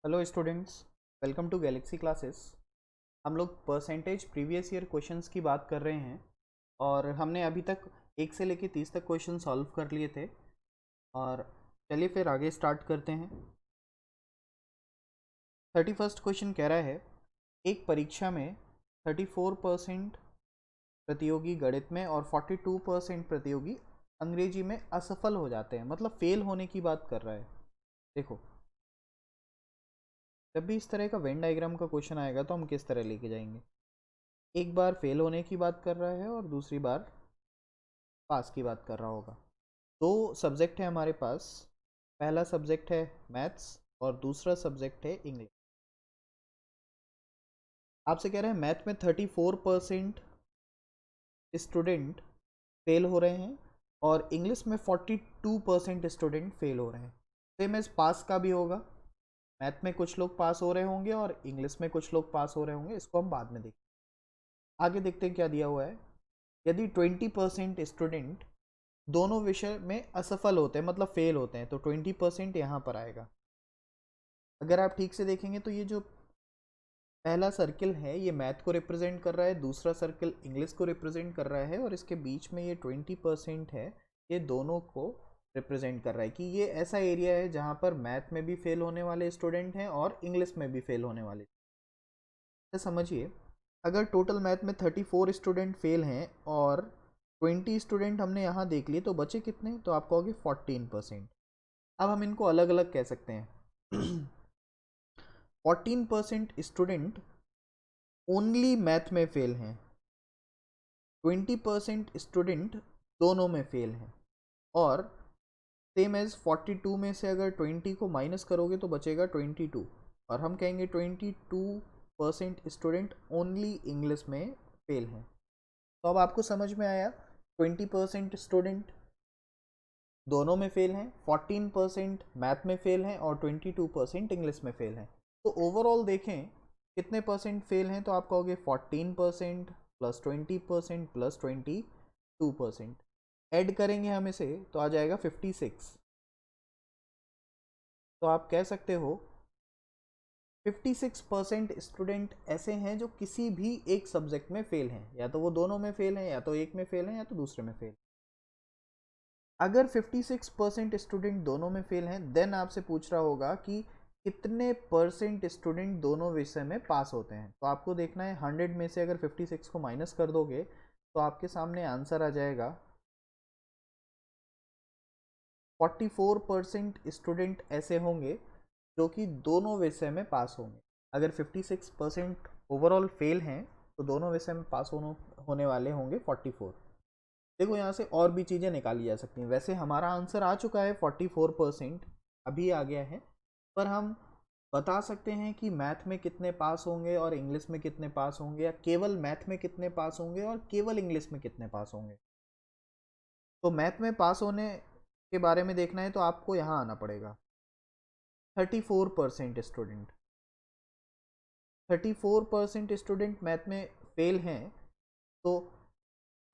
Hello students, welcome to Galaxy Classes. हम लोग percentage previous year questions की बात कर रहे हैं और हमने अभी तक 1 से लेकर 30 तक क्वेश्चन सॉल्व कर लिए थे। और चलिए फिर आगे स्टार्ट करते हैं। 31st क्वेश्चन कह रहा है, एक परीक्षा में 34% प्रतियोगी गणित में और 42% प्रतियोगी अंग्रेजी में असफल हो जाते हैं, मतलब फेल होने की बात कर रहा है। देखो, जब भी इस तरह का वेन डायग्राम का क्वेश्चन आएगा तो हम किस तरह लेके जाएंगे। एक बार फेल होने की बात कर रहा है और दूसरी बार पास की बात कर रहा होगा। दो सब्जेक्ट है हमारे पास, पहला सब्जेक्ट है मैथ्स और दूसरा सब्जेक्ट है इंग्लिश। आपसे कह रहे हैं मैथ में 34% स्टूडेंट फेल हो रहे हैं और इंग्लिश में 42% स्टूडेंट फेल हो रहे हैं। सेम एज पास का भी होगा, मैथ में कुछ लोग पास हो रहे होंगे और इंग्लिश में कुछ लोग पास हो रहे होंगे। इसको हम बाद में देखें। आगे देखते हैं क्या दिया हुआ है। यदि 20% स्टूडेंट दोनों विषय में असफल होते हैं, मतलब फेल होते हैं, तो 20% यहाँ पर आएगा। अगर आप ठीक से देखेंगे तो ये जो पहला सर्किल है ये मैथ को रिप्रेजेंट कर रहा है, दूसरा सर्किल इंग्लिश को रिप्रेजेंट कर रहा है और इसके बीच में ये 20% है, ये दोनों को रिप्रेजेंट कर रहा है कि ये ऐसा एरिया है जहाँ पर मैथ में भी फेल होने वाले स्टूडेंट हैं और इंग्लिश में भी फेल होने वाले। तो समझिए, अगर टोटल मैथ में 34 स्टूडेंट फेल हैं और 20 स्टूडेंट हमने यहाँ देख लिए, तो बचे कितने? तो आप कहोगे 14%। अब हम इनको अलग अलग कह सकते हैं। 14% स्टूडेंट ओनली मैथ में फेल हैं, 20% स्टूडेंट दोनों में फेल हैं और सेम एज 42 में से अगर 20 को माइनस करोगे तो बचेगा 22 और हम कहेंगे 22% स्टूडेंट ओनली इंग्लिश में फेल हैं। तो अब आपको समझ में आया, 20% स्टूडेंट दोनों में फेल हैं, 14% मैथ में फेल हैं और 22% इंग्लिश में फेल हैं। तो ओवरऑल देखें कितने परसेंट फेल हैं, तो आप कहोगे 14% प्लस 20% प्लस 22%। ऐड करेंगे हम इसे तो आ जाएगा 56। तो आप कह सकते हो 56% स्टूडेंट ऐसे हैं जो किसी भी एक सब्जेक्ट में फेल हैं, या तो वो दोनों में फेल हैं, या तो एक में फेल हैं, या तो दूसरे में फेल। अगर 56% स्टूडेंट दोनों में फेल हैं, देन आपसे पूछ रहा होगा कि कितने परसेंट स्टूडेंट दोनों विषय में पास होते हैं। तो आपको देखना है 100 में से अगर 56 को माइनस कर दोगे तो आपके सामने आंसर आ जाएगा 44% स्टूडेंट ऐसे होंगे जो कि दोनों विषय में पास होंगे। अगर 56% ओवरऑल फेल हैं तो दोनों विषय में पास होने वाले होंगे 44। देखो, यहाँ से और भी चीज़ें निकाली जा सकती हैं। वैसे हमारा आंसर आ चुका है 44%, अभी आ गया है, पर हम बता सकते हैं कि मैथ में कितने पास होंगे और इंग्लिश में कितने पास होंगे, या केवल मैथ में कितने पास होंगे और केवल इंग्लिश में कितने पास होंगे। तो मैथ में पास होने के बारे में देखना है तो आपको यहाँ आना पड़ेगा। 34% स्टूडेंट 34% स्टूडेंट मैथ में फेल हैं, तो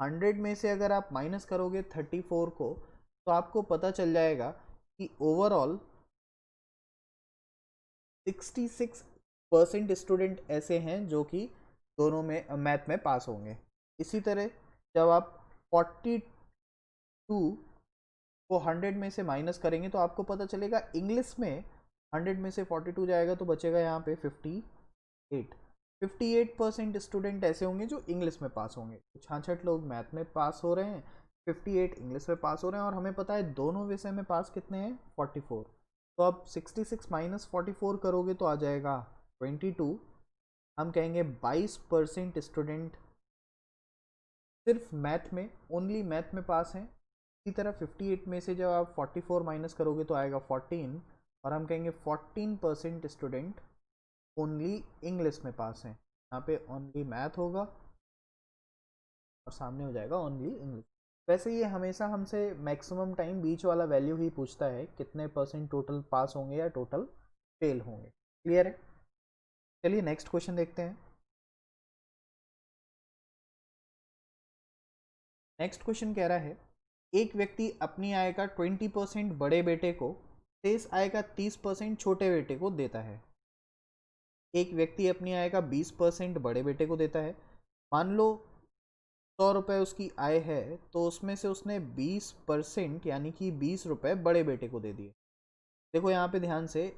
100 में से अगर आप माइनस करोगे 34 को तो आपको पता चल जाएगा कि ओवरऑल 66% स्टूडेंट ऐसे हैं जो कि दोनों में मैथ में पास होंगे। इसी तरह जब आप 42 को 100 में से माइनस करेंगे तो आपको पता चलेगा इंग्लिश में 100 में से 42 जाएगा तो बचेगा यहाँ पे 58। 58% स्टूडेंट ऐसे होंगे जो इंग्लिश में पास होंगे। 66 लोग मैथ में पास हो रहे हैं, 58 इंग्लिश में पास हो रहे हैं और हमें पता है दोनों विषय में पास कितने हैं, 44। तो अब 66 माइनस 44 करोगे तो आ जाएगा 22। हम कहेंगे 22% स्टूडेंट सिर्फ मैथ में, ओनली मैथ में पास हैं। इसी तरह 58 में से जब आप 44 माइनस करोगे तो आएगा 14 और हम कहेंगे 14% स्टूडेंट ओनली इंग्लिश में पास हैं। यहाँ पे ओनली मैथ होगा और सामने हो जाएगा ओनली इंग्लिश। वैसे ये हमेशा हमसे मैक्सिमम टाइम बीच वाला वैल्यू ही पूछता है, कितने परसेंट टोटल पास होंगे या टोटल फेल होंगे। क्लियर है? चलिए नेक्स्ट क्वेश्चन देखते हैं। नेक्स्ट क्वेश्चन कह रहा है, एक व्यक्ति अपनी आय का 20% बड़े बेटे को, शेष आय का 30% छोटे बेटे को देता है। एक व्यक्ति अपनी आय का 20% बड़े बेटे को देता है। मान लो 100 रुपये उसकी आय है, तो उसमें से उसने 20% यानी कि 20 रुपये बड़े बेटे को दे दिए। देखो यहाँ पे ध्यान से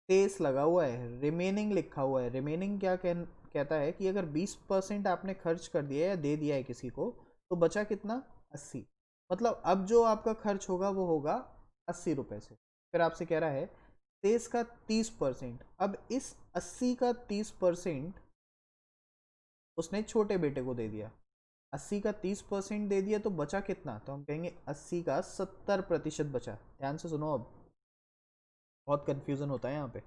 शेष लगा हुआ है, रिमेनिंग लिखा हुआ है। रिमेनिंग क्या कहता है कि अगर 20% आपने खर्च कर दिया या दे दिया है किसी को, तो बचा कितना? 80। मतलब अब जो आपका खर्च होगा वो होगा 80 रुपये से। फिर आपसे कह रहा है शेष का 30%। अब इस 80 का 30% उसने छोटे बेटे को दे दिया। 80 का 30% दे दिया तो बचा कितना? तो हम कहेंगे 80 का 70% बचा। ध्यान से सुनो, अब बहुत कंफ्यूजन होता है यहाँ पे।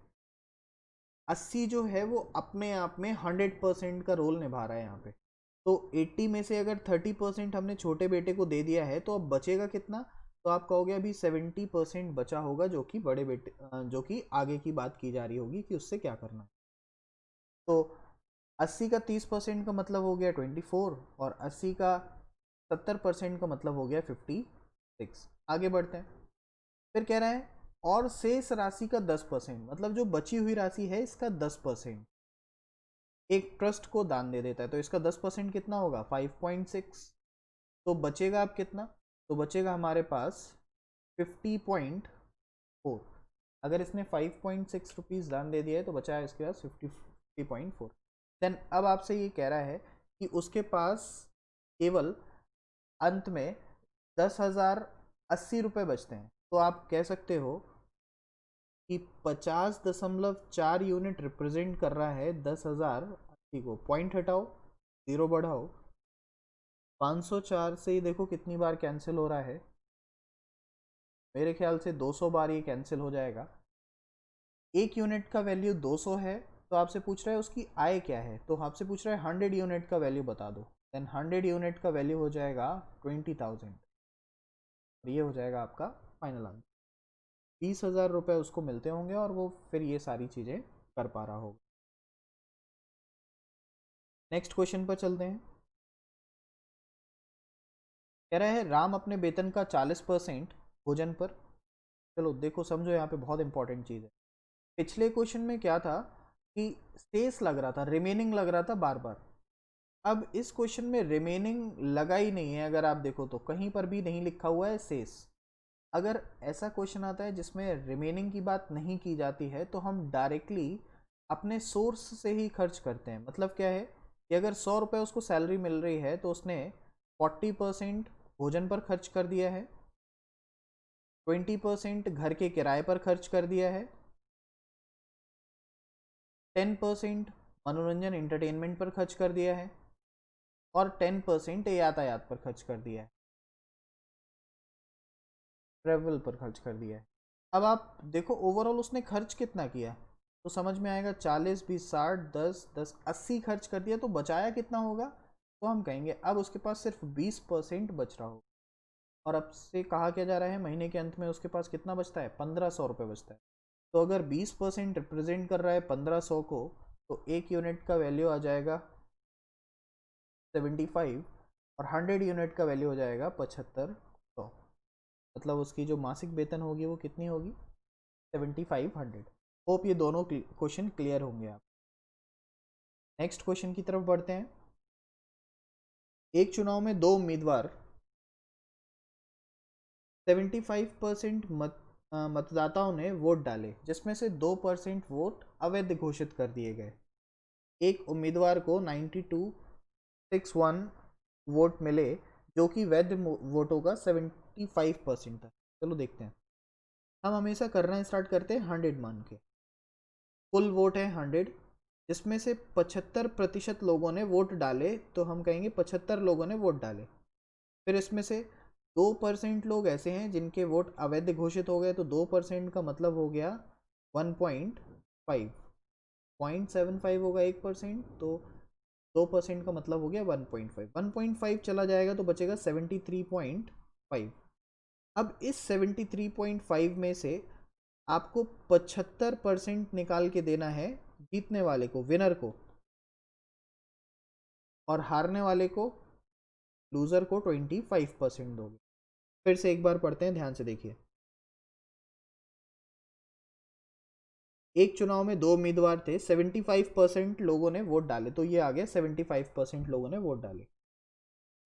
80 जो है वो अपने आप में 100% का रोल निभा रहा है यहाँ पे। तो 80 में से अगर 30% हमने छोटे बेटे को दे दिया है, तो अब बचेगा कितना? तो आप कहोगे अभी 70% बचा होगा, जो कि बड़े बेटे जो कि आगे की बात की जा रही होगी कि उससे क्या करना है। तो 80 का 30% का मतलब हो गया 24, और 80 का 70% का मतलब हो गया 56। आगे बढ़ते हैं। फिर कह रहा है और शेष राशि का 10%, मतलब जो बची हुई राशि है इसका 10% एक ट्रस्ट को दान दे देता है। तो इसका 10% कितना होगा? 5.6। तो बचेगा अब कितना? तो बचेगा हमारे पास 50.4। अगर इसने 5.6 रुपीज़ दान दे दिया है तो बचा है इसके पास 50.4। देन अब आपसे ये कह रहा है कि उसके पास केवल अंत में 10,080 रुपये बचते हैं। तो आप कह सकते हो कि 50.4 यूनिट रिप्रेजेंट कर रहा है 10,080 को। पॉइंट हटाओ, जीरो बढ़ाओ, 504 से ही देखो कितनी बार कैंसिल हो रहा है। मेरे ख्याल से 200 बार ये कैंसिल हो जाएगा। एक यूनिट का वैल्यू 200 है, तो आपसे पूछ रहा है उसकी आय क्या है, तो आपसे पूछ रहा है 100 यूनिट का वैल्यू बता दो। देन 100 यूनिट का वैल्यू हो जाएगा 20,000। और ये हो जाएगा आपका फाइनल आंसर। 20,000 रुपये उसको मिलते होंगे और वो फिर ये सारी चीज़ें कर पा रहा होगा। नेक्स्ट क्वेश्चन पर चलते हैं। कह रहा है राम अपने वेतन का 40% भोजन पर। चलो देखो समझो, यहाँ पे बहुत इंपॉर्टेंट चीज़ है। पिछले क्वेश्चन में क्या था कि शेष लग रहा था, रिमेनिंग लग रहा था बार बार। अब इस क्वेश्चन में रिमेनिंग लगा ही नहीं है। अगर आप देखो तो कहीं पर भी नहीं लिखा हुआ है शेष। अगर ऐसा क्वेश्चन आता है जिसमें रिमेनिंग की बात नहीं की जाती है, तो हम डायरेक्टली अपने सोर्स से ही खर्च करते हैं। मतलब क्या है कि अगर 100 रुपये उसको सैलरी मिल रही है, तो उसने 40% भोजन पर खर्च कर दिया है, 20% घर के किराए पर खर्च कर दिया है, 10% मनोरंजन इंटरटेनमेंट पर खर्च कर दिया है, और 10% यातायात पर खर्च कर दिया है, ट्रेवल पर खर्च कर दिया है। अब आप देखो ओवरऑल उसने खर्च कितना किया, तो समझ में आएगा। 40, 20, 60, 10, 10, 80 खर्च कर दिया, तो बचाया कितना होगा? तो हम कहेंगे अब उसके पास सिर्फ 20% बच रहा होगा। और अब से कहा क्या जा रहा है, महीने के अंत में उसके पास कितना बचता है? 1,500 रुपये बचता है। तो अगर 20% रिप्रेजेंट कर रहा है 1,500 को, तो एक यूनिट का वैल्यू आ जाएगा 75, और 100 यूनिट का वैल्यू हो जाएगा 7500। मतलब उसकी जो मासिक वेतन होगी वो कितनी होगी? 7500। होप ये दोनों क्वेश्चन क्लियर होंगे आप। नेक्स्ट क्वेश्चन की तरफ बढ़ते हैं। एक चुनाव में दो उम्मीदवार 75% मतदाताओं ने वोट डाले, जिसमें से 2% वोट अवैध घोषित कर दिए गए। एक उम्मीदवार को 9261 वोट मिले, जो कि वैध वोटों का 75% था। चलो देखते हैं। हम हमेशा करना स्टार्ट करते हैं 100 मान के। कुल वोट है 100, जिसमें से 75% लोगों ने वोट डाले, तो हम कहेंगे 75 लोगों ने वोट डाले। फिर इसमें से 2% लोग ऐसे हैं जिनके वोट अवैध घोषित हो गए, तो 2% का मतलब हो गया 1.5। 0.75 होगा 1%, तो 2% का मतलब हो गया 1.5। 1.5 चला जाएगा तो बचेगा 73.5। अब इस 73.5 में से आपको 75% निकाल के देना है जीतने वाले को, विनर को, और हारने वाले को, लूजर को 25% दोगे। फिर से एक बार पढ़ते हैं, ध्यान से देखिए। एक चुनाव में 2 उम्मीदवार थे, 75% लोगों ने वोट डाले, तो ये आ गया 75% लोगों ने वोट डाले।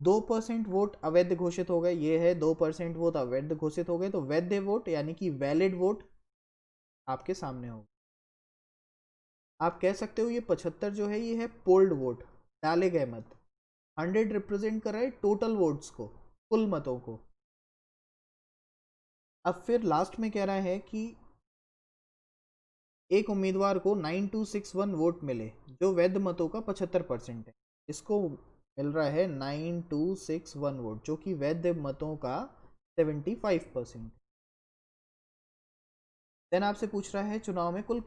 2% वोट अवैध घोषित हो गए, ये है 2% वोट अवैध घोषित हो गए, तो वैध वोट यानी कि वैलिड वोट आपके सामने होगा। आप कह सकते हो ये 75 जो है ये है पोल्ड वोट, डाले गए मत। 100 रिप्रेजेंट कर रहा है टोटल वोट्स को, कुल मतों को। अब फिर लास्ट में कह रहा है कि एक उम्मीदवार को 9261 वोट मिले जो वैध मतों का 75% है। इसको मिल रहा है 9261 वोट जो कि वैध मतों का 75%। देन आपसे पूछ रहा है चुनाव में कुल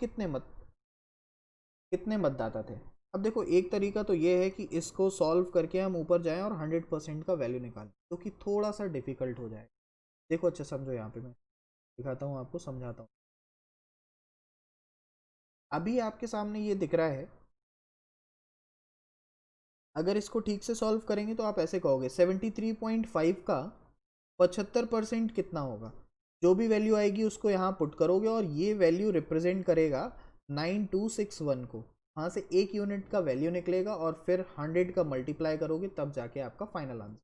कितने मतदाता थे। अब देखो एक तरीका तो ये है कि इसको सॉल्व करके हम ऊपर जाएं और 100% का वैल्यू निकालें, जो कि थोड़ा सा डिफिकल्ट हो जाए। देखो अच्छा समझो, यहाँ पे मैं दिखाता हूँ आपको, समझाता हूँ। अभी आपके सामने ये दिख रहा है, अगर इसको ठीक से सॉल्व करेंगे तो आप ऐसे कहोगे 73.5 का 75% कितना होगा। जो भी वैल्यू आएगी उसको यहाँ पुट करोगे और ये वैल्यू रिप्रेजेंट करेगा 9261 को। वहाँ से एक यूनिट का वैल्यू निकलेगा और फिर 100 का मल्टीप्लाई करोगे, तब जाके आपका फाइनल आंसर।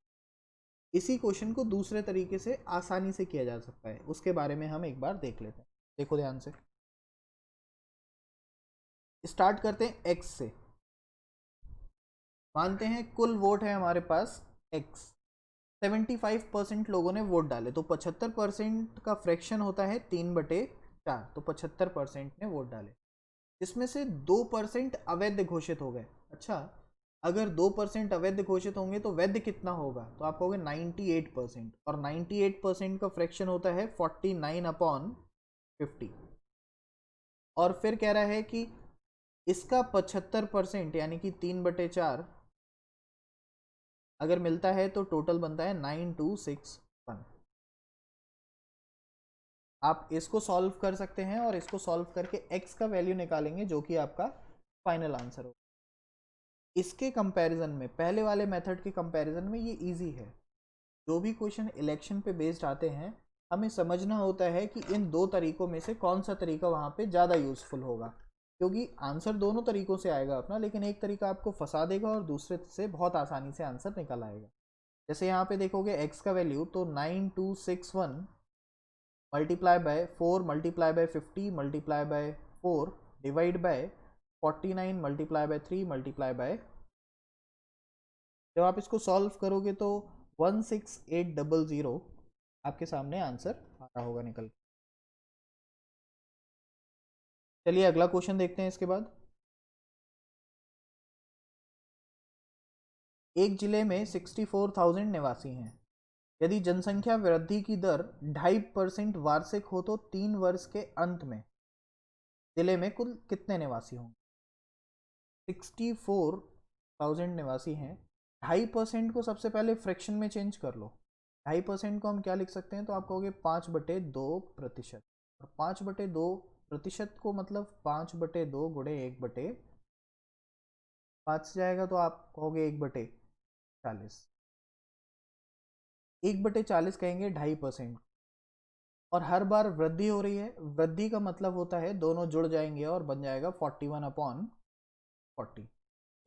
इसी क्वेश्चन को दूसरे तरीके से आसानी से किया जा सकता है, उसके बारे में हम एक बार देख लेते हैं। देखो ध्यान से, स्टार्ट करते हैं एक्स से। मानते हैं कुल वोट है हमारे पास एक्स, 75% लोगों ने वोट डाले, तो 75% का फ्रैक्शन होता है 3/4, तो 75% ने वोट डाले। इसमें से 2% अवैध घोषित हो गए। अच्छा, अगर 2% अवैध घोषित होंगे तो वैध कितना होगा, तो आप कहोगे 98%, और 98% का फ्रैक्शन होता है 49/50। और फिर कह रहा है कि इसका 75% यानी कि 3/4 अगर मिलता है तो टोटल बनता है 9261। आप इसको सॉल्व कर सकते हैं और इसको सॉल्व करके x का वैल्यू निकालेंगे जो कि आपका फाइनल आंसर होगा। इसके कंपैरिजन में, पहले वाले मेथड के कंपैरिजन में ये इजी है। जो भी क्वेश्चन इलेक्शन पे बेस्ड आते हैं, हमें समझना होता है कि इन दो तरीकों में से कौन सा तरीका वहाँ पे ज़्यादा यूज़फुल होगा, क्योंकि आंसर दोनों तरीकों से आएगा अपना, लेकिन एक तरीका आपको फंसा देगा और दूसरे से बहुत आसानी से आंसर निकल आएगा। जैसे यहाँ पे देखोगे x का वैल्यू, तो 9261 multiply by 4 multiply by 50 multiply by 4 divide by 49 multiply by 3 multiply by, जब आप इसको सॉल्व करोगे तो 16800 आपके सामने आंसर आ रहा होगा निकल। चलिए अगला क्वेश्चन देखते हैं इसके बाद। एक जिले में 64,000 निवासी हैं। यदि जनसंख्या वृद्धि की दर 2.5% वार्षिक हो तो 3 वर्ष के अंत में जिले में कुल कितने निवासी होंगे। 64,000 निवासी हैं, 2.5% को सबसे पहले फ्रैक्शन में चेंज कर लो। 2.5% को हम क्या लिख सकते हैं, तो आप कहोगे 5/2%। और 5/2% को मतलब 5/2 गुणे 1/5 से जाएगा, तो आप कहोगे 1/40। 1/40 कहेंगे 2.5%। और हर बार वृद्धि हो रही है, वृद्धि का मतलब होता है दोनों जुड़ जाएंगे और बन जाएगा 41/40,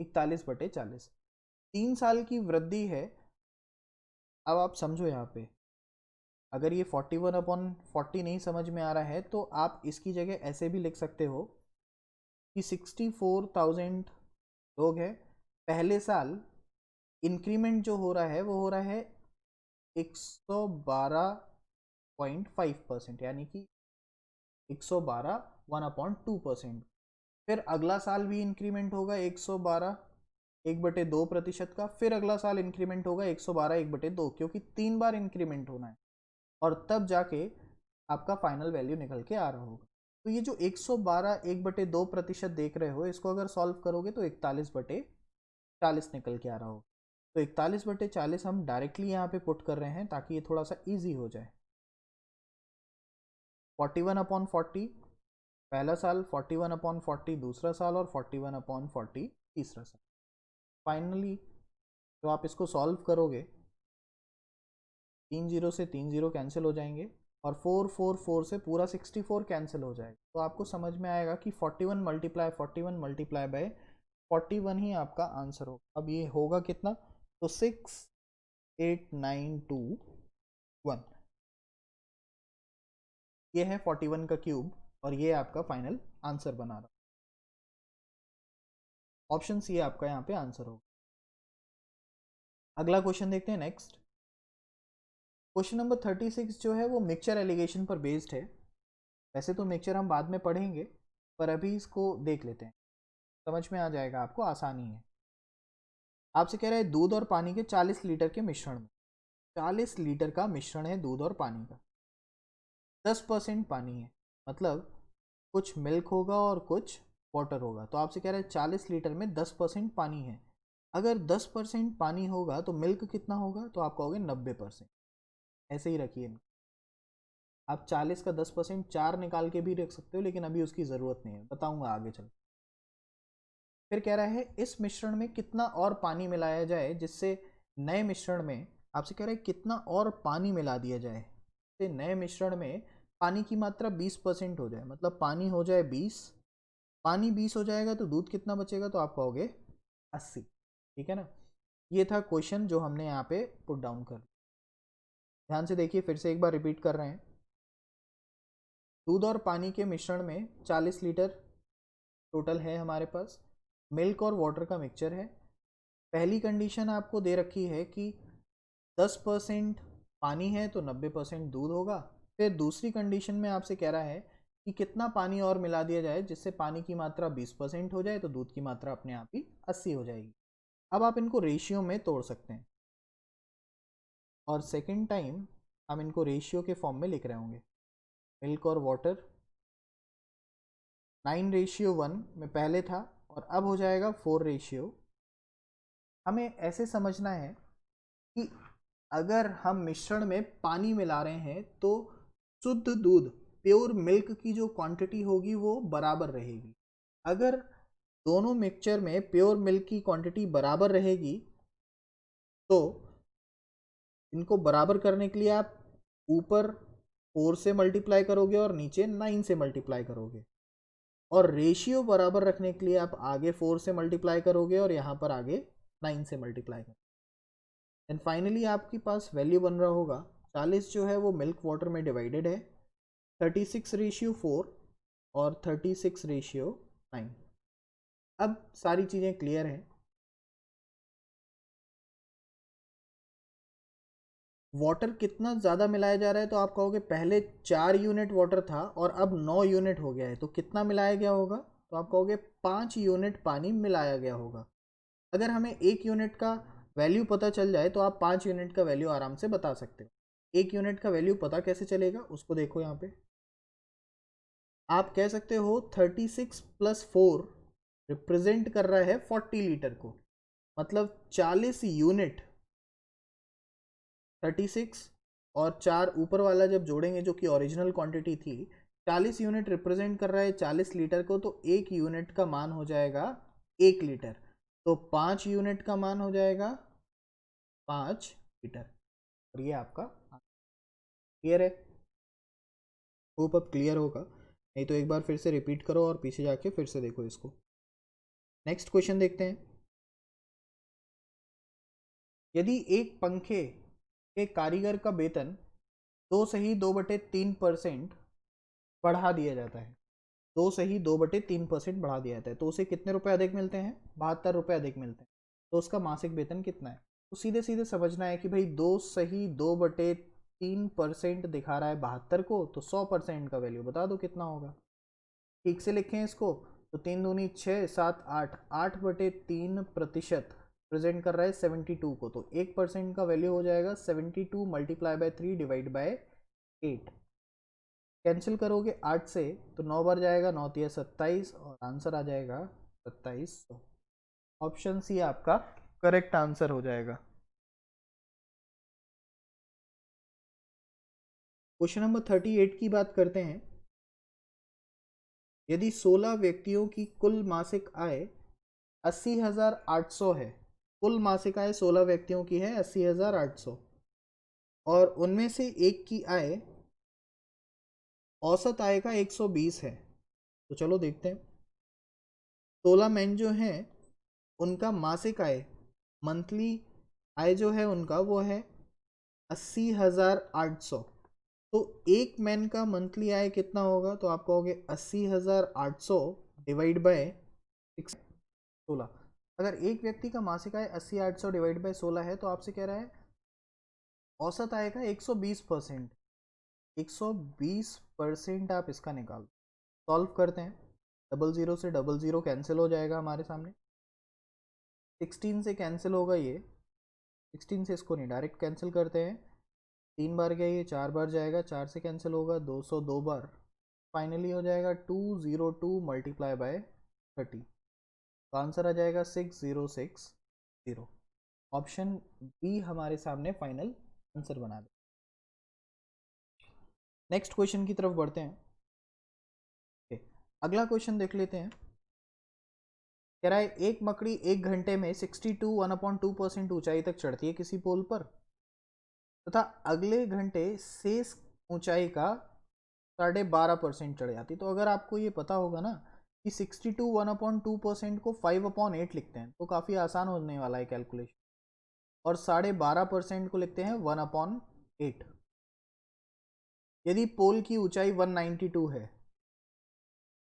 41/40। 3 साल की वृद्धि है। अब आप समझो यहाँ पे, अगर ये 41/40 नहीं समझ में आ रहा है तो आप इसकी जगह ऐसे भी लिख सकते हो कि 64,000 लोग हैं, पहले साल इंक्रीमेंट जो हो रहा है वो हो रहा है 112.5%, यानी कि 112 1/2%। फिर अगला साल भी इंक्रीमेंट होगा 112 1/2% का, फिर अगला साल इंक्रीमेंट होगा 112 1/2, क्योंकि 3 बार इंक्रीमेंट होना है, और तब जाके आपका फाइनल वैल्यू निकल के आ रहा होगा। तो ये जो 112 1/2% देख रहे हो, इसको अगर सॉल्व करोगे तो 41/40 निकल के आ रहा होगा। तो 41/40 हम डायरेक्टली यहाँ पे पुट कर रहे हैं ताकि ये थोड़ा सा ईजी हो जाए। 41/40 पहला साल, 41/40 दूसरा साल, और 41/40 तीसरा साल। फाइनली तो आप इसको सॉल्व करोगे, 3 0 से 3 0 कैंसिल हो जाएंगे और 4 से पूरा 64 कैंसिल हो जाएगा। तो आपको समझ में आएगा कि 41 मल्टीप्लाई 41 मल्टीप्लाई बाय 41 ही आपका आंसर होगा। अब ये होगा कितना, तो 68921, ये है 41 का क्यूब और ये आपका फाइनल आंसर बना रहा। ऑप्शन सी आपका यहाँ पे आंसर होगा। अगला क्वेश्चन देखते हैं नेक्स्ट। क्वेश्चन नंबर 36 जो है वो मिक्सचर एलिगेशन पर बेस्ड है। वैसे तो मिक्सचर हम बाद में पढ़ेंगे, पर अभी इसको देख लेते हैं, समझ में आ जाएगा आपको, आसानी है। आपसे कह रहा है दूध और पानी के 40 लीटर के मिश्रण में, 40 लीटर का मिश्रण है दूध और पानी का, 10% पानी है, मतलब कुछ मिल्क होगा और कुछ वाटर होगा। तो आपसे कह रहा है 40 लीटर में 10% पानी है। अगर 10% पानी होगा तो मिल्क कितना होगा, तो आप कहोगे 90%। ऐसे ही रखिए, आप 40 का 10% 4 निकाल के भी रख सकते हो, लेकिन अभी उसकी ज़रूरत नहीं है, बताऊंगा आगे चल। फिर कह रहा है इस मिश्रण में कितना और पानी मिलाया जाए जिससे नए मिश्रण में, आपसे कह रहा है कितना और पानी मिला दिया जाए जिससे नए मिश्रण में पानी की मात्रा 20% हो जाए, मतलब पानी हो जाए 20, पानी 20 हो जाएगा तो दूध कितना बचेगा, तो आप कहोगे 80। ठीक है ना। ये था क्वेश्चन जो हमने यहाँ पे पुट डाउन कर। ध्यान से देखिए, फिर से एक बार रिपीट कर रहे हैं। दूध और पानी के मिश्रण में 40 लीटर टोटल है हमारे पास, मिल्क और वाटर का मिक्सचर है। पहली कंडीशन आपको दे रखी है कि 10% पानी है तो 90% दूध होगा। फिर दूसरी कंडीशन में आपसे कह रहा है कि कितना पानी और मिला दिया जाए जिससे पानी की मात्रा 20% हो जाए तो दूध की मात्रा अपने आप ही 80 हो जाएगी। अब आप इनको रेशियो में तोड़ सकते हैं और सेकेंड टाइम हम इनको रेशियो के फॉर्म में लिख रहे होंगे। मिल्क और वाटर 9:1 में पहले था और अब हो जाएगा 4:। हमें ऐसे समझना है कि अगर हम मिश्रण में पानी मिला रहे हैं तो शुद्ध दूध, प्योर मिल्क की जो क्वांटिटी होगी वो बराबर रहेगी। अगर दोनों मिक्सचर में प्योर मिल्क की क्वांटिटी बराबर रहेगी तो इनको बराबर करने के लिए आप ऊपर 4 से मल्टीप्लाई करोगे और नीचे 9 से मल्टीप्लाई करोगे, और रेशियो बराबर रखने के लिए आप आगे 4 से मल्टीप्लाई करोगे और यहाँ पर आगे 9 से मल्टीप्लाई करोगे। एंड फाइनली आपके पास वैल्यू बन रहा होगा 40 जो है वो मिल्क वाटर में डिवाइडेड है 36:4 और 36:9। अब सारी चीज़ें क्लियर हैं। वाटर कितना ज़्यादा मिलाया जा रहा है, तो आप कहोगे पहले 4 यूनिट वाटर था और अब 9 यूनिट हो गया है, तो कितना मिलाया गया होगा, तो आप कहोगे 5 यूनिट पानी मिलाया गया होगा। अगर हमें 1 यूनिट का वैल्यू पता चल जाए तो आप 5 यूनिट का वैल्यू आराम से बता सकते हो। 1 यूनिट का वैल्यू पता कैसे चलेगा, उसको देखो यहाँ पे। आप कह सकते हो 36 + 4 रिप्रेजेंट कर रहा है 40 लीटर को, मतलब 40 यूनिट, 36 और 4 ऊपर वाला जब जोड़ेंगे जो कि ओरिजिनल क्वांटिटी थी, 40 यूनिट रिप्रेजेंट कर रहा है 40 लीटर को, तो 1 यूनिट का मान हो जाएगा 1 लीटर, तो 5 यूनिट का मान हो जाएगा 5 लीटर। और ये आपका क्लियर है। होप अब क्लियर होगा, नहीं तो एक बार फिर से रिपीट करो और पीछे जाके फिर से देखो इसको। नेक्स्ट क्वेश्चन देखते हैं। यदि एक पंखे के कारीगर का वेतन 2/3% बढ़ा दिया जाता है, 2/3% बढ़ा दिया जाता है, तो उसे कितने रुपए अधिक मिलते हैं, 72 रुपये अधिक मिलते हैं। तो उसका मासिक वेतन कितना है, तो सीधे सीधे समझना है कि भाई 2/3% दिखा रहा है 72 को, तो 100% का वैल्यू बता दो कितना होगा। ठीक से लिखें इसको, तो 3 दूनी 6, 7, 8, 8/3% प्रेजेंट कर रहा है 72 को, तो 1% का वैल्यू हो जाएगा 72 multiply by 3 divide by 8। Cancel करोगे 8 से तो 9 बार जाएगा, 9 तिया 27 और आंसर आ जाएगा 2700। ऑप्शन सी आपका करेक्ट आंसर हो जाएगा। क्वेश्चन नंबर 38 की बात करते हैं। यदि 16 व्यक्तियों की कुल मासिक आय 80,800 है, कुल मासिक आय 16 व्यक्तियों की है 80,800, और उनमें से एक की आय औसत आय का 120 है। तो चलो देखते हैं। 16 मैन जो हैं उनका मासिक आय, मंथली आय जो है उनका वो है 80,800। तो एक मैन का मंथली आय कितना होगा, तो आप कहोगे 80,800 डिवाइड बाय 16। अगर एक व्यक्ति का मासिक आय 80,800 डिवाइड बाय 16 है तो आपसे कह रहा है औसत आय का 120%। 120% आप इसका निकालो। सॉल्व करते हैं। डबल जीरो से डबल जीरो कैंसिल हो जाएगा हमारे सामने। 16 से कैंसिल होगा ये, 16 से इसको नहीं डायरेक्ट कैंसिल करते हैं। 3 बार गया ये, 4 बार जाएगा, 4 से कैंसिल होगा, 202 बार। फाइनली हो जाएगा 202 मल्टीप्लाई बाय 30। तो आंसर आ जाएगा 6060। ऑप्शन बी हमारे सामने फाइनल आंसर बना दे। नेक्स्ट क्वेश्चन की तरफ बढ़ते हैं। अगला क्वेश्चन देख लेते हैं। कह रहा है एक मकड़ी एक घंटे में 62 1/2% ऊंचाई तक चढ़ती है किसी पोल पर, तथा अगले घंटे शेष ऊंचाई का 12.5% चढ़ जाती। तो अगर आपको ये पता होगा ना कि 62 1/2% को 5/8 लिखते हैं तो काफ़ी आसान होने वाला है कैलकुलेशन, और 12.5% को लिखते हैं 1/8। यदि पोल की ऊंचाई 192 है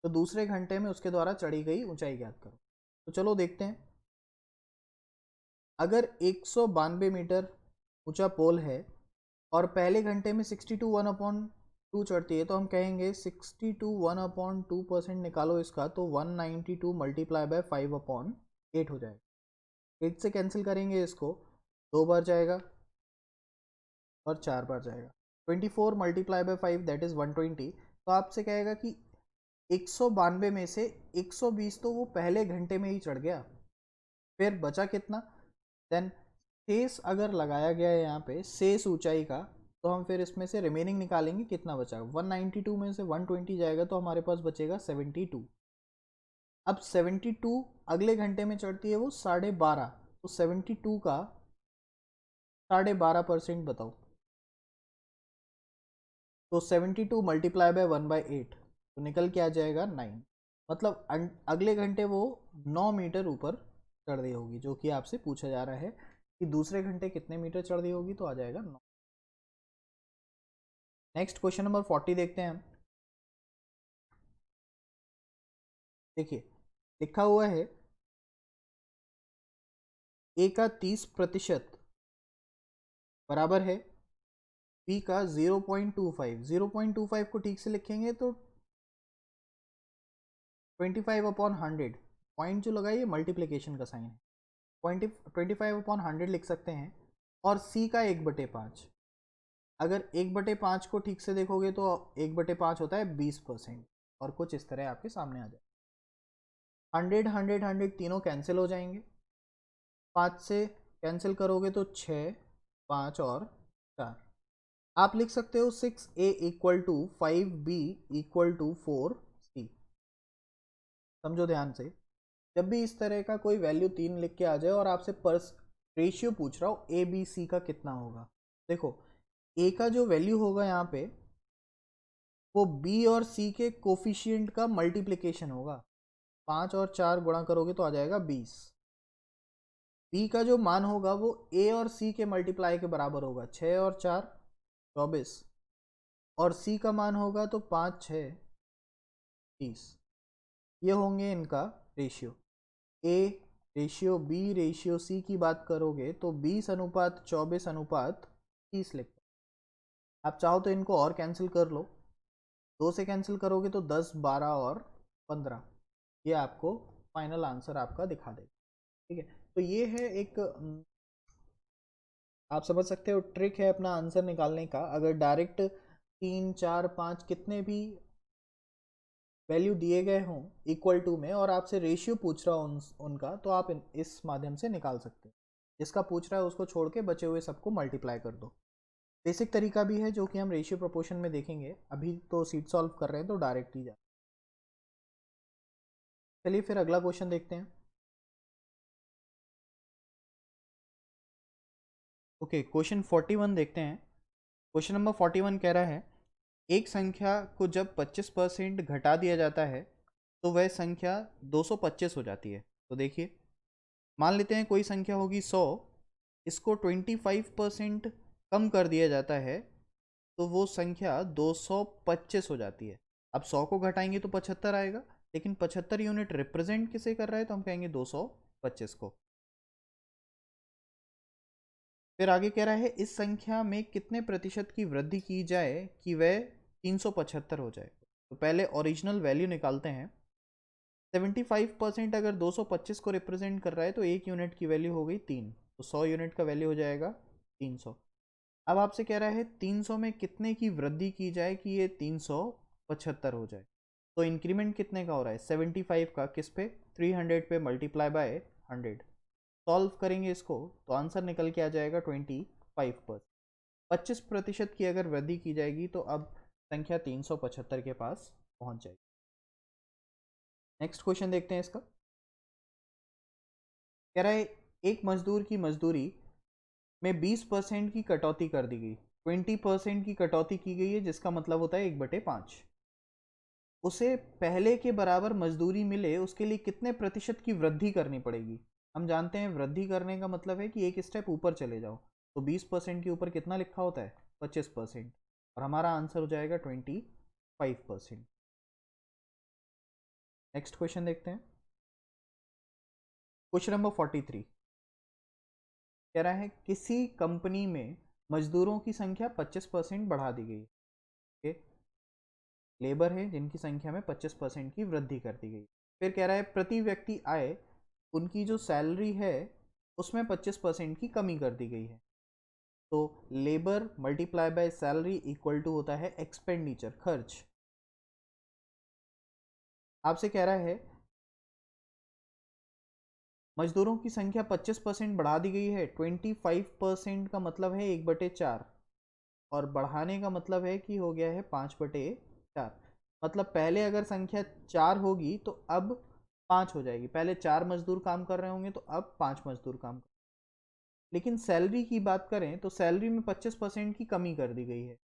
तो दूसरे घंटे में उसके द्वारा चढ़ी गई ऊंचाई ज्ञात करो। तो चलो देखते हैं। अगर 192 मीटर ऊंचा पोल है और पहले घंटे में 62 1/2 चढ़ती है, तो हम कहेंगे 62 1/2% निकालो इसका, तो 192 मल्टीप्लाई बाय 5/8 हो जाएगा। 8 से कैंसिल करेंगे इसको, 2 बार जाएगा और 4 बार जाएगा। 24 मल्टीप्लाई बाय 5 दैट इज़ 120। तो आपसे कहेगा कि 192 में से 120 तो वो पहले घंटे में ही चढ़ गया, फिर बचा कितना। देन शेष अगर लगाया गया है यहाँ पे शेष ऊंचाई का, तो हम फिर इसमें से रिमेनिंग निकालेंगे कितना बचा। 192 में से 120 जाएगा तो हमारे पास बचेगा 72। अब 72 अगले घंटे में चढ़ती है वो 12.5, तो 72 का 12.5% बताओ। तो 72 मल्टीप्लाई बाय 1/8 तो निकल के आ जाएगा 9। मतलब अगले घंटे वो 9 मीटर ऊपर चढ़ रही होगी, जो कि आपसे पूछा जा रहा है कि दूसरे घंटे कितने मीटर चढ़ रही होगी, तो आ जाएगा 9। नेक्स्ट क्वेश्चन नंबर 40 देखते हैं हम। देखिए लिखा हुआ है ए का 30% बराबर है बी का 0.25। 0.25 को ठीक से लिखेंगे तो 25/100। पॉइंट जो लगाइए मल्टीप्लिकेशन का साइन है, 25/100 लिख सकते हैं। और सी का 1/5। अगर 1/5 को ठीक से देखोगे तो 1/5 होता है 20%, और कुछ इस तरह आपके सामने आ जाए। 100 100 100 तीनों कैंसिल हो जाएंगे। 5 से कैंसिल करोगे तो 6 5 और 4। आप लिख सकते हो 6a equal to 5b equal to 4c। समझो ध्यान से, जब भी इस तरह का कोई वैल्यू 3 लिख के आ जाए और आपसे पर्स रेशियो पूछ रहा हो ए बी सी का कितना होगा, देखो ए का जो वैल्यू होगा यहाँ पे वो बी और सी के कोफिशिएंट का मल्टीप्लिकेशन होगा। 5 और 4 गुणा करोगे तो आ जाएगा 20। बी का जो मान होगा वो ए और सी के मल्टीप्लाई के बराबर होगा, 6 और 4 24। और सी का मान होगा तो 5 6 30। ये होंगे इनका ratio. A ratio B ratio C की बात करोगे तो 20:24:30 लिखते हैं। आप चाहो तो इनको और कैंसिल कर लो, 2 से कैंसिल करोगे तो 10 12 और 15। ये आपको फाइनल आंसर आपका दिखा देगा। ठीक है, तो ये है एक आप समझ सकते हो ट्रिक है अपना आंसर निकालने का। अगर डायरेक्ट 3 4 5 कितने भी वैल्यू दिए गए हों इक्वल टू में और आपसे रेशियो पूछ रहा हो उनका, तो आप इस माध्यम से निकाल सकते हो। जिसका पूछ रहा है उसको छोड़ के बचे हुए सबको मल्टीप्लाई कर दो। बेसिक तरीका भी है जो कि हम रेशियो प्रोपोर्शन में देखेंगे, अभी तो सीट सॉल्व कर रहे हैं तो डायरेक्ट ही जा। चलिए फिर अगला क्वेश्चन देखते हैं। ओके, क्वेश्चन 41 देखते हैं। क्वेश्चन नंबर 41 कह रहा है एक संख्या को जब 25% घटा दिया जाता है तो वह संख्या 225 हो जाती है। तो देखिए, मान लेते हैं कोई संख्या होगी 100, इसको 25% कम कर दिया जाता है तो वो संख्या 225 हो जाती है। अब 100 को घटाएंगे तो 75 आएगा, लेकिन 75 यूनिट रिप्रेजेंट किसे कर रहा है, तो हम कहेंगे 225 को। फिर आगे कह रहा है इस संख्या में कितने प्रतिशत की वृद्धि की जाए कि वह 375 हो जाए। तो पहले ओरिजिनल वैल्यू निकालते हैं। 75% अगर 225 को रिप्रेजेंट कर रहा है तो एक यूनिट की वैल्यू हो गई 3, तो 100 यूनिट का वैल्यू हो जाएगा 300। अब आपसे कह रहा है 300 में कितने की वृद्धि की जाए कि ये 375 हो जाए। तो इंक्रीमेंट कितने का हो रहा है, 75 का, किस पे, 300 पे मल्टीप्लाई बाय 100। सॉल्व करेंगे इसको तो आंसर निकल के आ जाएगा 25%। 25% की अगर वृद्धि की जाएगी तो अब संख्या 375 के पास पहुंच जाएगी। नेक्स्ट क्वेश्चन देखते हैं इसका। कह रहा है एक मजदूर की मजदूरी में 20% की कटौती कर दी गई, 20% की कटौती की गई है, जिसका मतलब होता है 1/5। उसे पहले के बराबर मजदूरी मिले उसके लिए कितने प्रतिशत की वृद्धि करनी पड़ेगी। हम जानते हैं वृद्धि करने का मतलब है कि एक स्टेप ऊपर चले जाओ, तो 20% के ऊपर कितना लिखा होता है, 25%, और हमारा आंसर हो जाएगा 25%। नेक्स्ट क्वेश्चन देखते हैं। क्वेश्चन नंबर 43 कह रहा है किसी कंपनी में मजदूरों की संख्या 25% बढ़ा दी गई है। लेबर है जिनकी संख्या में 25% की वृद्धि कर दी गई। फिर कह रहा है प्रति व्यक्ति आय, उनकी जो सैलरी है उसमें 25% की कमी कर दी गई है। तो labour multiply by salary equal to होता है एक्सपेंडिचर, खर्च। आपसे कह रहा है मजदूरों की संख्या 25% बढ़ा दी गई है, 25% का मतलब है 1/4, और बढ़ाने का मतलब है कि हो गया है 5/4। मतलब पहले अगर संख्या 4 होगी तो अब 5 हो जाएगी, पहले 4 मजदूर काम कर रहे होंगे तो अब 5 मजदूर काम कर। लेकिन सैलरी की बात करें तो सैलरी में 25% की कमी कर दी गई है।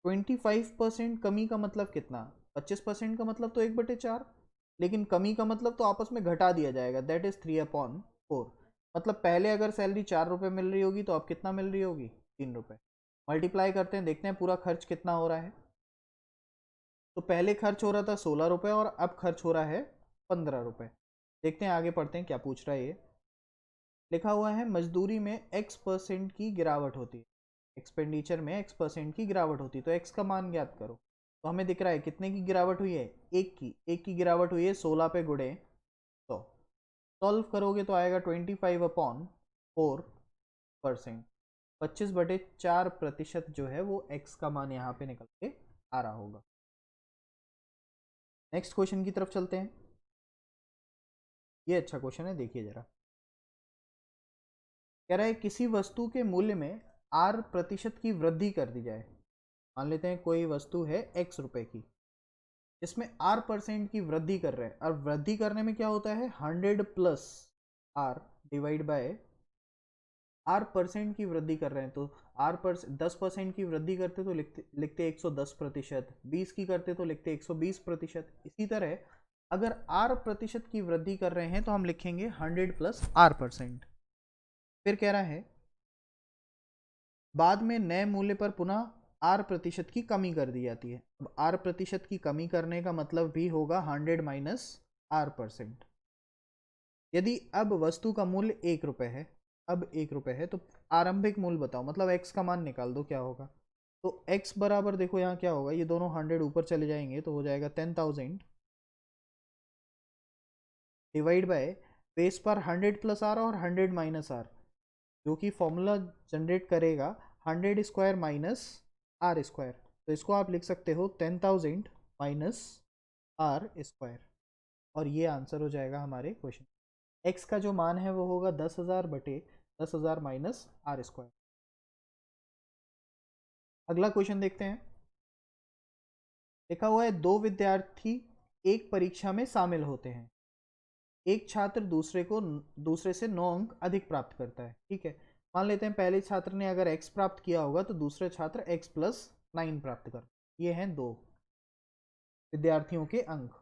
25% कमी का मतलब कितना, 25% का मतलब तो 1/4, लेकिन कमी का मतलब तो आपस में घटा दिया जाएगा, दैट इज 3/4। मतलब पहले अगर सैलरी 4 रुपये मिल रही होगी तो अब कितना मिल रही होगी, 3 रुपये। मल्टीप्लाई करते हैं, देखते हैं पूरा खर्च कितना हो रहा है। तो पहले खर्च हो रहा था 16 रुपये और अब खर्च हो रहा है 15 रुपये। देखते हैं आगे पढ़ते हैं क्या पूछ रहा है ये। लिखा हुआ है मजदूरी में x% की गिरावट होती है, एक्सपेंडिचर में x% की गिरावट होती है, तो x का मान ज्ञात करो। तो हमें दिख रहा है कितने की गिरावट हुई है, एक की गिरावट हुई है 16 पे गुड़े 100। सॉल्व करोगे तो आएगा 25/4%। 25/4% जो है वो x का मान यहाँ पे निकल के आ रहा होगा। नेक्स्ट क्वेश्चन की तरफ चलते हैं। ये अच्छा क्वेश्चन है, देखिए जरा। कह रहा है किसी वस्तु के मूल्य में R% की वृद्धि कर दी जाए। मान लेते हैं कोई वस्तु है x रुपए की, इसमें R% की वृद्धि कर रहे हैं, और वृद्धि करने में क्या होता है, 100 plus R divide by R% की वृद्धि कर रहे हैं। तो R% 10% की वृद्धि करते तो लिखते 110%, 20 की करते तो लिखते 120%। इसी तरह अगर R% की वृद्धि कर रहे हैं तो हम लिखेंगे 100 प्लस R%। फिर कह रहा है बाद में नए मूल्य पर पुनः R% की कमी कर दी जाती है। अब R% की कमी करने का मतलब भी होगा 100 माइनस R%। यदि अब वस्तु का मूल्य 1 रुपये है, अब 1 रुपये है, तो आरंभिक मूल्य बताओ, मतलब x का मान निकाल दो क्या होगा। तो x बराबर देखो यहाँ क्या होगा, ये दोनों 100 ऊपर चले जाएंगे तो हो जाएगा 10,000 डिवाइड बाय बेस पर 100 प्लस आर और 100 माइनस आर, जो कि फॉर्मूला जनरेट करेगा 100 स्क्वायर माइनस आर स्क्वायर। तो इसको आप लिख सकते हो 10,000 माइनस आर स्क्वायर, और ये आंसर हो जाएगा हमारे क्वेश्चन। एक्स का जो मान है वो होगा 10,000/10,000 माइनस आर स्क्वायर। अगला क्वेश्चन देखते हैं। लिखा हुआ है दो विद्यार्थी एक परीक्षा में शामिल होते हैं, एक छात्र दूसरे से 9 अंक अधिक प्राप्त करता है। ठीक है, मान लेते हैं पहले छात्र ने अगर x प्राप्त किया होगा तो दूसरे छात्र x+9 प्राप्त कर। ये हैं 2 विद्यार्थियों के अंक।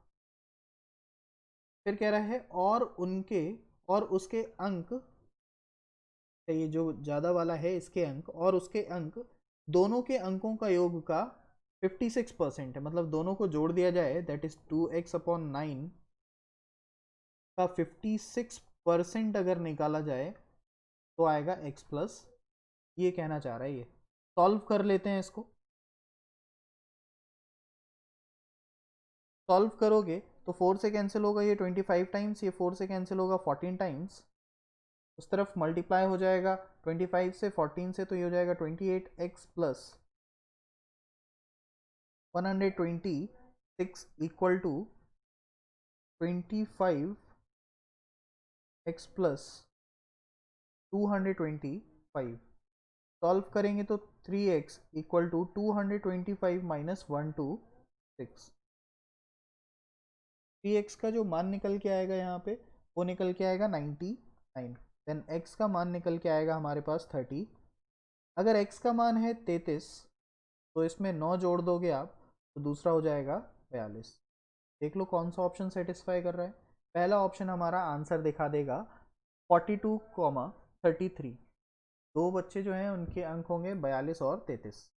फिर कह रहा है और उसके अंक, ये जो ज़्यादा वाला है इसके अंक और उसके अंक दोनों के अंकों का योग का 56% है। मतलब दोनों को जोड़ दिया जाए, दैट इज 2x/9 का 56% अगर निकाला जाए तो आएगा x प्लस, ये कहना चाह रहा है। ये सॉल्व कर लेते हैं इसको। सॉल्व करोगे तो 4 से कैंसिल होगा ये 25 टाइम्स, ये 4 से कैंसिल होगा 14 टाइम्स, उस तरफ मल्टीप्लाई हो जाएगा 25 से 14 से, तो ये हो जाएगा 28x plus 126 equal to 25x plus 225। Solve करेंगे तो 3x equal to 225 minus 126। 3x का जो मान निकल के आएगा यहाँ पे वो निकल के आएगा 99। देन x का मान निकल के आएगा हमारे पास 30। अगर x का मान है 33 तो इसमें 9 जोड़ दोगे आप तो दूसरा हो जाएगा 42। देख लो कौन सा ऑप्शन सेटिस्फाई कर रहा है। पहला ऑप्शन हमारा आंसर दिखा देगा 42,33। 2 बच्चे जो हैं उनके अंक होंगे 42 और 33।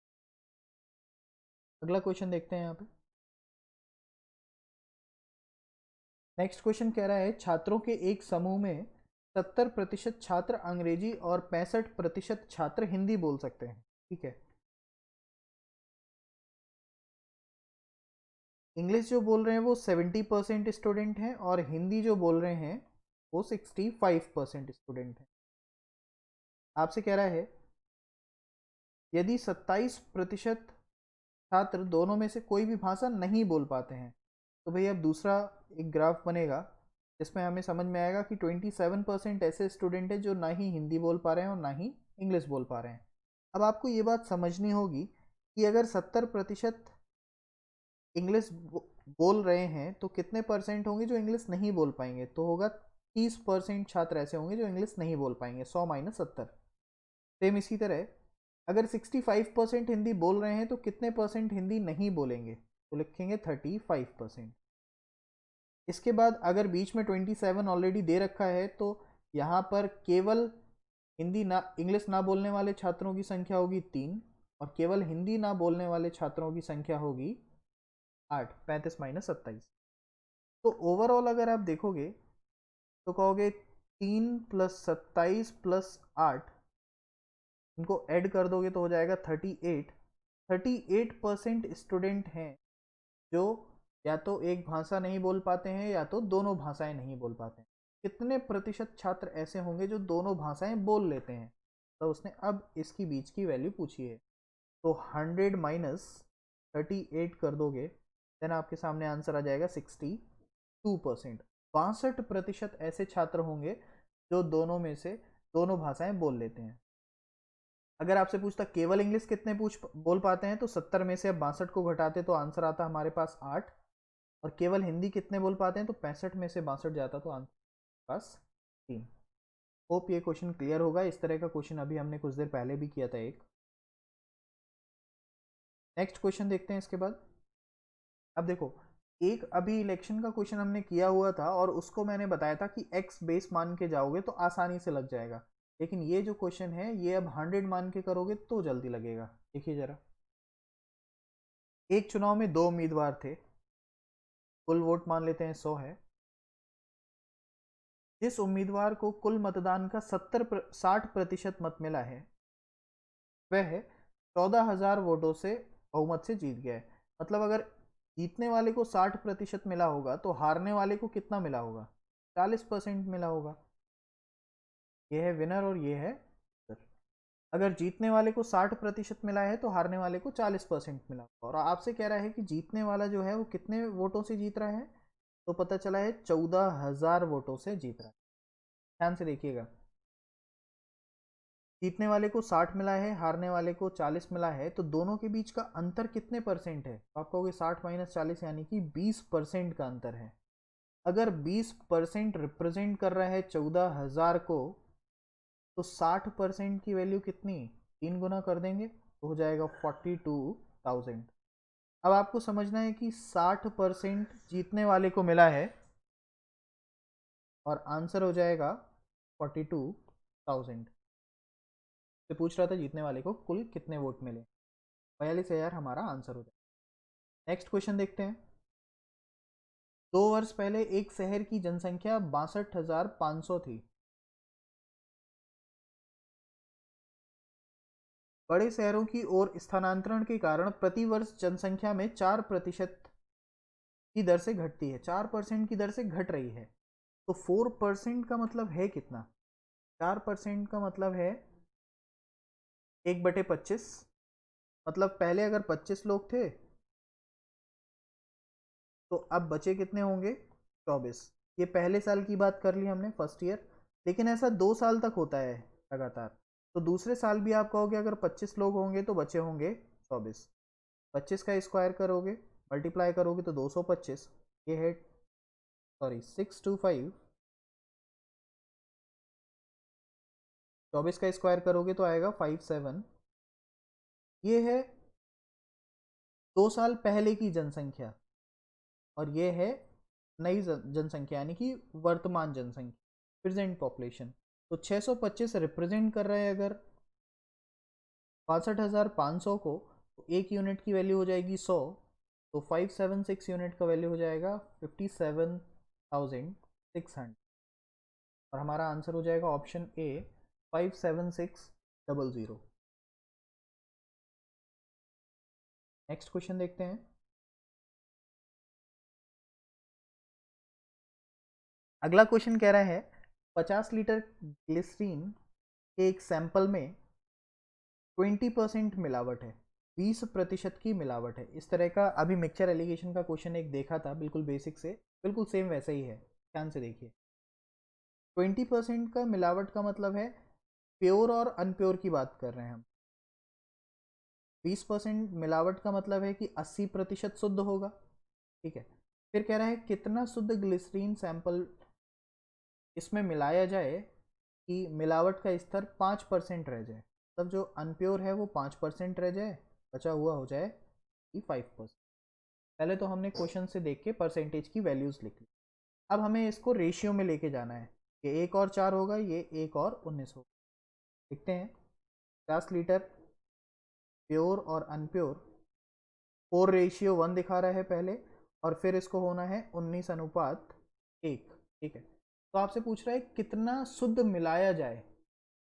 अगला क्वेश्चन देखते हैं यहाँ पे। नेक्स्ट क्वेश्चन कह रहा है छात्रों के एक समूह में 70% छात्र अंग्रेजी और 65% छात्र हिंदी बोल सकते हैं। ठीक है, इंग्लिश जो बोल रहे हैं वो 70% स्टूडेंट हैं और हिंदी जो बोल रहे हैं वो 65% स्टूडेंट हैं। आपसे कह रहा है यदि 27% छात्र दोनों में से कोई भी भाषा नहीं बोल पाते हैं तो भाई अब दूसरा एक ग्राफ बनेगा जिसमें हमें समझ में आएगा कि 27% ऐसे स्टूडेंट हैं जो ना ही हिंदी बोल पा रहे हैं और ना ही इंग्लिश बोल पा रहे हैं। अब आपको ये बात समझनी होगी कि अगर 70% इंग्लिश बोल रहे हैं तो कितने परसेंट होंगे जो इंग्लिश नहीं बोल पाएंगे, तो होगा 30% छात्र ऐसे होंगे जो इंग्लिश नहीं बोल पाएंगे, 100 माइनस 70। सेम इसी तरह अगर 65% हिंदी बोल रहे हैं तो कितने परसेंट हिंदी नहीं बोलेंगे, तो लिखेंगे 35%। इसके बाद अगर बीच में 27 ऑलरेडी दे रखा है तो यहाँ पर केवल हिंदी ना इंग्लिश ना बोलने वाले छात्रों की संख्या होगी 3 और केवल हिंदी ना बोलने वाले छात्रों की संख्या होगी 8। 35 माइनस 27। तो ओवरऑल अगर आप देखोगे तो कहोगे 3 प्लस 27 प्लस 8, इनको ऐड कर दोगे तो हो जाएगा 38। 38% स्टूडेंट हैं जो या तो एक भाषा नहीं बोल पाते हैं या तो दोनों भाषाएं नहीं बोल पाते हैं। कितने प्रतिशत छात्र ऐसे होंगे जो दोनों भाषाएं बोल लेते हैं, तो उसने अब इसकी बीच की वैल्यू पूछी है। तो 100 माइनस 38 कर दोगे देन आपके सामने आंसर आ जाएगा 62%। 62% ऐसे छात्र होंगे जो दोनों में से दोनों भाषाएं बोल लेते हैं। अगर आपसे पूछता केवल इंग्लिश कितने बोल पाते हैं तो 70 में से अब 62 को घटाते तो आंसर आता हमारे पास 8। और केवल हिंदी कितने बोल पाते हैं तो 65 में से 62 जाता तो आंसर पास 3। होप ये क्वेश्चन क्लियर होगा। इस तरह का क्वेश्चन अभी हमने कुछ देर पहले भी किया था एक। नेक्स्ट क्वेश्चन देखते हैं इसके बाद। अब देखो एक अभी इलेक्शन का क्वेश्चन हमने किया हुआ था और उसको मैंने बताया था कि x बेस मान के जाओगे तो आसानी से लग जाएगा, लेकिन ये जो क्वेश्चन है ये अब 100 मान के करोगे तो जल्दी लगेगा। देखिए जरा, एक चुनाव में 2 उम्मीदवार थे, कुल वोट मान लेते हैं 100 है। जिस उम्मीदवार को कुल मतदान का 60% मत मिला है वह 14,000 वोटों से बहुमत से जीत गया है। मतलब अगर जीतने वाले को 60% मिला होगा तो हारने वाले को कितना मिला होगा, 40% मिला होगा। ये है विनर और ये है लूजर। अगर जीतने वाले को 60% मिला है तो हारने वाले को 40% मिला होगा। और आपसे कह रहा है कि जीतने वाला जो है वो कितने वोटों से जीत रहा है, तो पता चला है 14,000 वोटों से जीत रहा है। ध्यान से देखिएगा, जीतने वाले को 60 मिला है, हारने वाले को 40 मिला है, तो दोनों के बीच का अंतर कितने परसेंट है, तो आप कहोगे 60 माइनस 40 यानी कि 20% का अंतर है। अगर 20% रिप्रेजेंट कर रहा है 14,000 को तो 60% की वैल्यू कितनी, 3 गुना कर देंगे तो हो जाएगा 42,000। अब आपको समझना है कि 60% जीतने वाले को मिला है और आंसर हो जाएगा 42,000। से पूछ रहा था जीतने वाले को कुल कितने वोट मिले, 42,000 हमारा आंसर हो जाएगा। नेक्स्ट क्वेश्चन देखते हैं। 2 वर्ष पहले एक शहर की जनसंख्या 62,500 थी। बड़े शहरों की ओर स्थानांतरण के कारण प्रतिवर्ष जनसंख्या में 4% की दर से घटती है, 4% की दर से घट रही है। तो 4% का मतलब है कितना? 4% का मतलब है 1/25। मतलब पहले अगर 25 लोग थे तो अब बचे कितने होंगे? 24। ये पहले साल की बात कर ली हमने, फर्स्ट ईयर, लेकिन ऐसा 2 साल तक होता है लगातार। तो दूसरे साल भी आप कहोगे अगर 25 लोग होंगे तो बचे होंगे 24। 25 का स्क्वायर करोगे, मल्टीप्लाई करोगे तो 225। ये है, सॉरी 625। 24 का स्क्वायर करोगे तो आएगा 57। ये है 2 साल पहले की जनसंख्या और ये है नई जनसंख्या, यानी कि वर्तमान जनसंख्या, प्रेजेंट पॉपुलेशन। तो 625 रिप्रेजेंट कर रहे हैं अगर 62,500 को, तो एक यूनिट की वैल्यू हो जाएगी 100। तो 576 यूनिट का वैल्यू हो जाएगा 57,600 और हमारा आंसर हो जाएगा ऑप्शन ए 57600। नेक्स्ट क्वेश्चन देखते हैं। अगला क्वेश्चन कह रहा है 50 लीटर ग्लिसरीन के एक सैंपल में 20% मिलावट है, 20% की मिलावट है। इस तरह का अभी मिक्सचर एलिगेशन का क्वेश्चन एक देखा था, बिल्कुल बेसिक से, बिल्कुल सेम वैसा ही है। ध्यान से देखिए, 20% का मिलावट का मतलब है प्योर और अनप्योर की बात कर रहे हैं हम। 20% मिलावट का मतलब है कि 80% शुद्ध होगा। ठीक है, फिर कह रहा है कितना शुद्ध ग्लिसरीन सैंपल इसमें मिलाया जाए कि मिलावट का स्तर 5% रह जाए। मतलब जो अनप्योर है वो 5% रह जाए, बचा हुआ हो जाए कि 5%। पहले तो हमने क्वेश्चन से देख के परसेंटेज की वैल्यूज लिख ली। अब हमें इसको रेशियो में लेके जाना है। ये 1 और 4 होगा, ये 1 और 19 होगा। देखते हैं, 50 लीटर प्योर और अनप्योर 4:1 दिखा रहा है पहले, और फिर इसको होना है 19:1। ठीक है, तो आपसे पूछ रहा है कितना शुद्ध मिलाया जाए।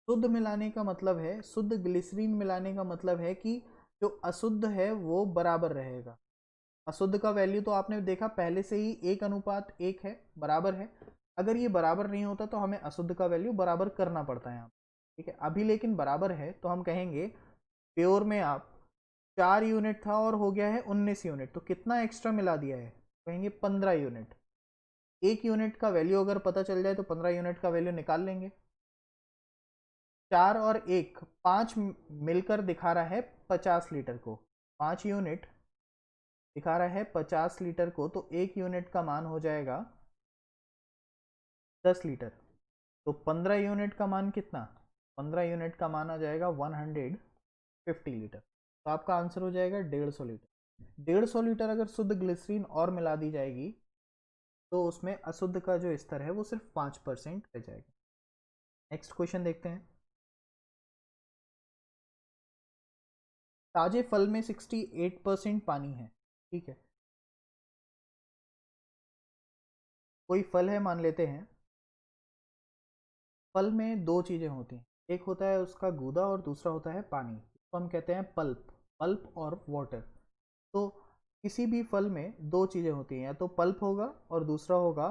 शुद्ध मिलाने का मतलब है, शुद्ध ग्लिसरीन मिलाने का मतलब है कि जो अशुद्ध है वो बराबर रहेगा। अशुद्ध का वैल्यू तो आपने देखा पहले से ही 1:1 है, बराबर है। अगर ये बराबर नहीं होता तो हमें अशुद्ध का वैल्यू बराबर करना पड़ता है यहाँ। ठीक है, अभी लेकिन बराबर है तो हम कहेंगे प्योर में आप 4 यूनिट था और हो गया है 19 यूनिट, तो कितना एक्स्ट्रा मिला दिया है? कहेंगे 15 यूनिट। 1 यूनिट का वैल्यू अगर पता चल जाए तो 15 यूनिट का वैल्यू निकाल लेंगे। 4 और 1 5 मिलकर दिखा रहा है 50 लीटर को। 5 यूनिट दिखा रहा है 50 लीटर को, तो 1 यूनिट का मान हो जाएगा 10 लीटर। तो 15 यूनिट का मान कितना? 15 यूनिट का मान आ जाएगा 150 लीटर। तो आपका आंसर हो जाएगा 150 लीटर। 150 लीटर अगर शुद्ध ग्लिसरीन और मिला दी जाएगी तो उसमें अशुद्ध का जो स्तर है वो सिर्फ 5% रह जाएगा। नेक्स्ट क्वेश्चन देखते हैं। ताजे फल में 68% पानी है। ठीक है, कोई फल है मान लेते हैं। फल में दो चीज़ें होती हैं, एक होता है उसका गूदा और दूसरा होता है पानी। तो हम कहते हैं पल्प, पल्प और वाटर। तो किसी भी फल में दो चीज़ें होती हैं, या तो पल्प होगा और दूसरा होगा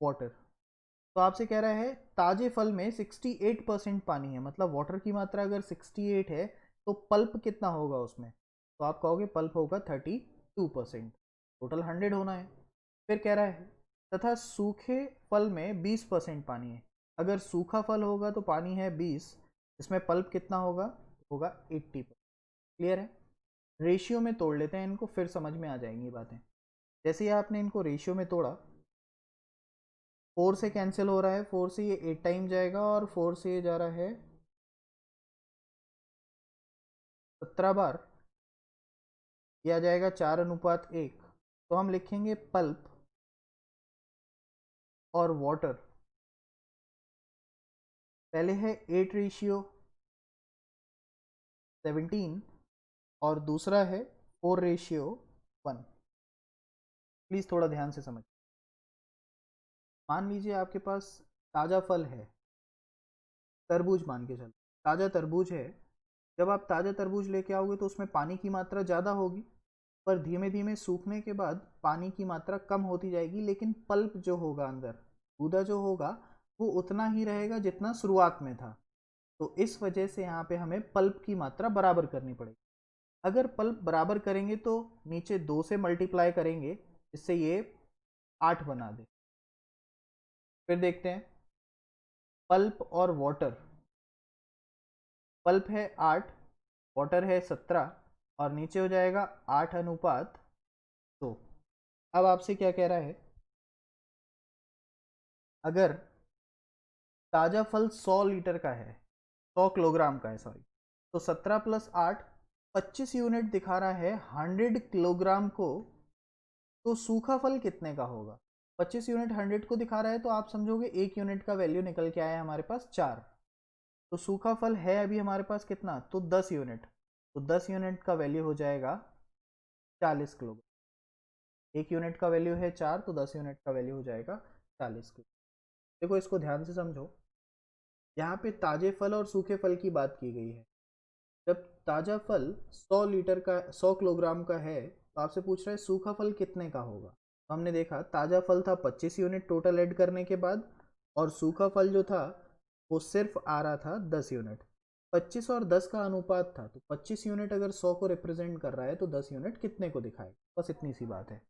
वाटर। तो आपसे कह रहा है ताजे फल में 68% पानी है, मतलब वाटर की मात्रा अगर 68 है तो पल्प कितना होगा उसमें? तो आप कहोगे पल्प होगा 32%। टोटल 100 होना है। फिर कह रहा है तथा सूखे फल में 20% पानी है। अगर सूखा फल होगा तो पानी है 20, इसमें पल्प कितना होगा? होगा 80%। क्लियर है? रेशियो में तोड़ लेते हैं इनको, फिर समझ में आ जाएंगी बातें। जैसे ही आपने इनको रेशियो में तोड़ा, 4 से कैंसिल हो रहा है, 4 से ये 8 टाइम जाएगा और 4 से ये जा रहा है 17 बार। ये आ जाएगा 4:1। तो हम लिखेंगे पल्प और वाटर, पहले है 8:17 और दूसरा है 4:1। प्लीज़ थोड़ा ध्यान से समझ। मान लीजिए आपके पास ताज़ा फल है, तरबूज मान के चलो, ताज़ा तरबूज है। जब आप ताज़ा तरबूज लेके आओगे तो उसमें पानी की मात्रा ज़्यादा होगी, पर धीमे धीमे सूखने के बाद पानी की मात्रा कम होती जाएगी, लेकिन पल्प जो होगा अंदर, गूदा जो होगा, वो उतना ही रहेगा जितना शुरुआत में था। तो इस वजह से यहाँ पे हमें पल्प की मात्रा बराबर करनी पड़ेगी। अगर पल्प बराबर करेंगे तो नीचे 2 से मल्टीप्लाई करेंगे, जिससे ये 8 बना दे। फिर देखते हैं पल्प और वाटर। पल्प है 8, वाटर है 17, और नीचे हो जाएगा 8:2। अब आपसे क्या कह रहा है, अगर ताज़ा फल 100 लीटर का है, 100 किलोग्राम का है सॉरी, तो 17 + 8 25 यूनिट दिखा रहा है 100 किलोग्राम को। तो सूखा फल कितने का होगा? 25 यूनिट 100 को दिखा रहा है, तो आप समझोगे 1 यूनिट का वैल्यू निकल के आया हमारे पास 4। तो सूखा फल है अभी हमारे पास कितना, तो 10 यूनिट। तो 10 यूनिट का वैल्यू हो जाएगा 40 किलोग्राम। 1 यूनिट का वैल्यू है 4, तो 10 यूनिट का वैल्यू हो जाएगा 40 किलो। देखो इसको ध्यान से समझो, यहाँ पे ताजे फल और सूखे फल की बात की गई है। जब ताजा फल 100 लीटर का 100 किलोग्राम का है, तो आपसे पूछ रहा है सूखा फल कितने का होगा। तो हमने देखा ताजा फल था 25 यूनिट टोटल ऐड करने के बाद, और सूखा फल जो था वो सिर्फ आ रहा था 10 यूनिट। 25 और 10 का अनुपात था, तो 25 यूनिट अगर 100 को रिप्रेजेंट कर रहा है तो 10 यूनिट कितने को दिखाएगा। बस इतनी सी बात है।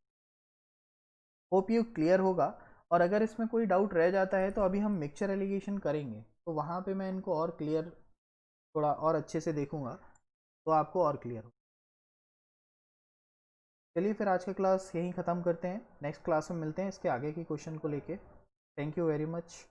होप यू क्लियर होगा। और अगर इसमें कोई डाउट रह जाता है तो अभी हम मिक्सचर एलिगेशन करेंगे, तो वहाँ पे मैं इनको और क्लियर, थोड़ा और अच्छे से देखूंगा, तो आपको और क्लियर हो। चलिए फिर आज का क्लास यहीं ख़त्म करते हैं, नेक्स्ट क्लास में मिलते हैं इसके आगे की क्वेश्चन को लेके। Thank you very much.